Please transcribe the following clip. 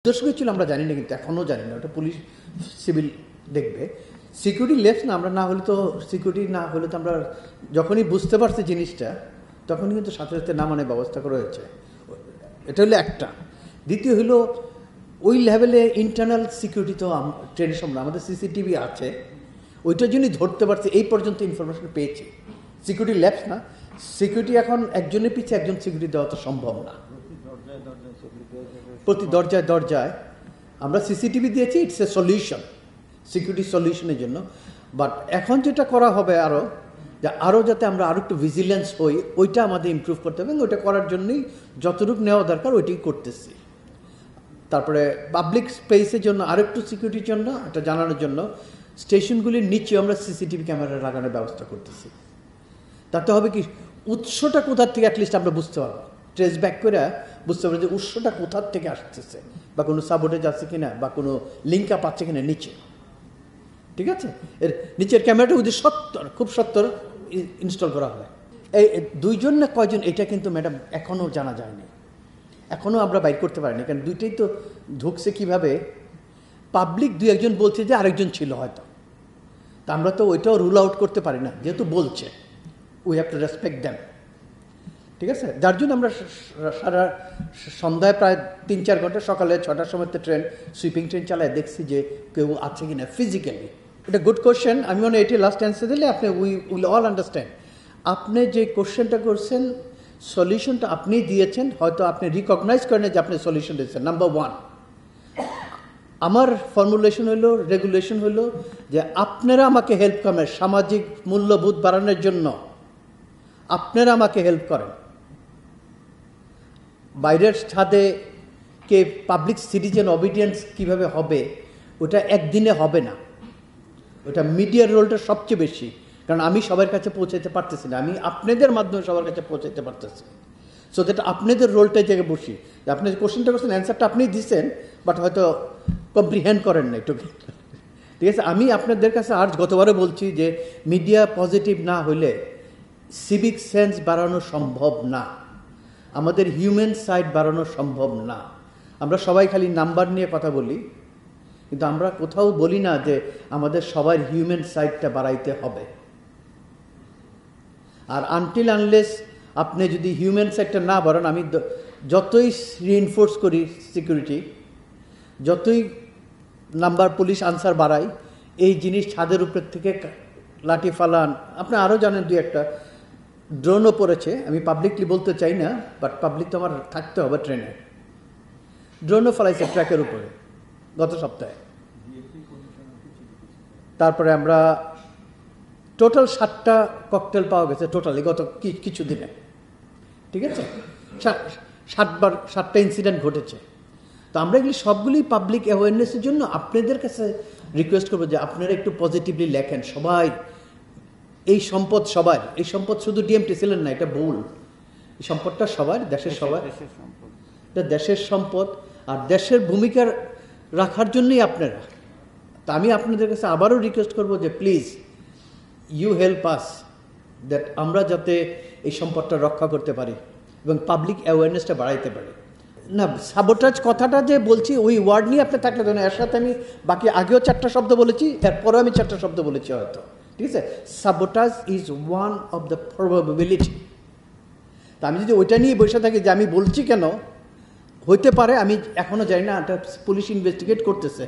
উদ্দেশ্য ছিল আমরা জানি না, কিন্তু এখনও জানি না, ওটা পুলিশ সিভিল দেখবে। সিকিউরিটি লেফট না, আমরা না হলে তো সিকিউরিটি না হলে তো আমরা যখনই বুঝতে পারছি জিনিসটা তখনই কিন্তু সাথে সাথে নামানোর ব্যবস্থা করা হয়েছে। এটা হলো একটা। দ্বিতীয় হলো ওই লেভেলে ইন্টারনাল সিকিউরিটি তো ট্রেনের সামনে আমাদের সিসিটিভি আছে, ওইটার জন্যই ধরতে পারছি, এই পর্যন্ত ইনফরমেশন পেয়েছি। সিকিউরিটি ল্যাবস না, সিকিউরিটি এখন একজনের পিছিয়ে একজন সিকিউরিটি দেওয়া তো সম্ভব না। প্রতি দরজায় দরজায় আমরা সিসিটিভি দিয়েছি, ইটস এ সলিউশন, সিকিউরিটি সলিউশনের জন্য। বাট এখন যেটা করা হবে আরও যাতে আমরা আরও একটু ভিজিলেন্স হই, ওইটা আমাদের ইমপ্রুভ করতে হবে, এবং ওইটা করার জন্যই যতটুকু নেওয়া দরকার ওইটাই করতেছি। তারপরে পাবলিক স্পেসের জন্য আরেকটু সিকিউরিটির জন্য এটা জানানোর জন্য স্টেশনগুলির নিচে আমরা সিসিটিভি ক্যামেরা লাগানোর ব্যবস্থা করতেছি। তাতে হবে কি, উৎসটা কোথার থেকে অ্যাটলিস্ট আমরা বুঝতে পারবো, ট্রেস ব্যাক করে বুঝতে পারবো যে উৎসটা কোথার থেকে আসতেছে, বা কোনো সাবোটেজ আছে কিনা, বা কোনো লিঙ্ক আপ আছে কিনা নিচে। ঠিক আছে, এর নিচের ক্যামেরাটা যদি খুব সত্তর ইনস্টল করা হবে। এই দুইজন না কয়জন এটা কিন্তু ম্যাডাম এখনও জানা যায়নি, এখনও আমরা বাইর করতে পারিনি, কারণ দুইটাই তো ঢুকছে কিভাবে। পাবলিক দুই একজন বলছে যে আরেকজন ছিল হয়তো, তা আমরা তো ওইটাও রুল আউট করতে পারি না, যেহেতু বলছে we have to respect them. ঠিক আছে, যার জন্য আমরা সারা সন্ধ্যায় প্রায় 3-4 ঘন্টা, সকালে 6টার সময় ট্রেন সুইপিং ট্রেন চালায় দেখছি যে কেউ আছে কিনা ফিজিক্যালি। এটা গুড কোয়েশ্চেন, আমি মনে হয় এটি লাস্ট অ্যান্সার দিলে আপনি উইল অল আন্ডারস্ট্যান্ড। আপনি যে কোয়েশ্চেনটা করছেন, সলিউশনটা আপনি দিয়েছেন, হয়তো আপনি রিকগনাইজ করেন যে আপনি সলিউশন দিয়েছেন। নাম্বার 1, আমার ফর্মুলেশন হলো, রেগুলেশন হলো যে আপনারা আমাকে হেল্প করেন সামাজিক মূল্যবোধ বাড়ানোর জন্য, আপনারা আমাকে হেল্প করেন। বাইরের ছাদে কে পাবলিক সিটিজেন অবিডিয়েন্স কিভাবে হবে, ওটা একদিনে হবে না, ওটা মিডিয়ার রোলটা সবচেয়ে বেশি, কারণ আমি সবার কাছে পৌঁছাতে পারতেছি না, আমি আপনাদের মাধ্যমে সবার কাছে পৌঁছাতে পারতেছি। সো দ্যাট আপনাদের রোলটা জায়গায় বসি, আপনি কোশ্চেনটা করছেন, অ্যান্সারটা আপনি দিচ্ছেন, বাট হয়তো কম্প্রিহেন্ড করেন না একটু। ঠিক আছে, আমি আপনাদের কাছে আর গতবারও বলছি যে মিডিয়া পজিটিভ না হলে সিভিক সেন্স বাড়ানো সম্ভব না, আমাদের হিউম্যান সাইড বাড়ানো সম্ভব না। আমরা সবাই খালি নাম্বার নিয়ে কথা বলি, কিন্তু আমরা কোথাও বলি না যে আমাদের সবার হিউম্যান সাইডটা বাড়াইতে হবে। আর আনটিল আনলেস আপনি যদি হিউম্যান সাইডটা না বাড়ান, আমি যতই রিইনফোর্স করি সিকিউরিটি, যতই নাম্বার পুলিশ আনসার বাড়াই, এই জিনিস ছাদের উপর থেকে লাঠি ফালান, আপনি আরও জানেন, 2-1টা ড্রোনও পড়েছে, আমি পাবলিকলি বলতে চাই না, বাট পাবলিক তো আমার থাকতে হবে ট্রেনে। ড্রোনও ফেলাইছে ট্র্যাকের উপরে গত সপ্তাহে। তারপরে আমরা টোটাল 7টা ককটেল পাওয়া গেছে টোটালি গত কিছু দিনে। ঠিক আছে, 7টা ইনসিডেন্ট ঘটেছে। তো আমরা এগুলি সবগুলি পাবলিক অ্যাওয়ারনেসের জন্য আপনাদের কাছে রিকোয়েস্ট করবো যে আপনারা একটু পজিটিভলি লেখেন। সবাই এই সম্পদ সবার, এই সম্পদ শুধু ডিএমটি ছিলেন না, এটা ভুল, এই সম্পদটা সবার, দেশের সবার, এটা দেশের সম্পদ, আর দেশের ভূমিকা রাখার জন্যই আপনারা। তা আমি আপনাদের কাছে আবারও রিকোয়েস্ট করবো যে please you help us, that আমরা যাতে এই সম্পদটা রক্ষা করতে পারি এবং পাবলিক অ্যাওয়ারনেসটা বাড়াইতে পারি। না, সাবোটাজ কথাটা যে বলছি ওই ওয়ার্ড নিয়ে আপনি থাকলে তো না, এর সাথে আমি বাকি আগেও 4টা শব্দ বলেছি, এরপরেও আমি 4টা শব্দ বলেছি হয়তো। ঠিক আছে, sabotage is one of the probability. তা আমি যদি ওইটা নিয়ে বসে থাকি যে আমি বলছি কেন, হইতে পারে, আমি এখনও জানি না, এটা পুলিশ ইনভেস্টিগেট করতেছে।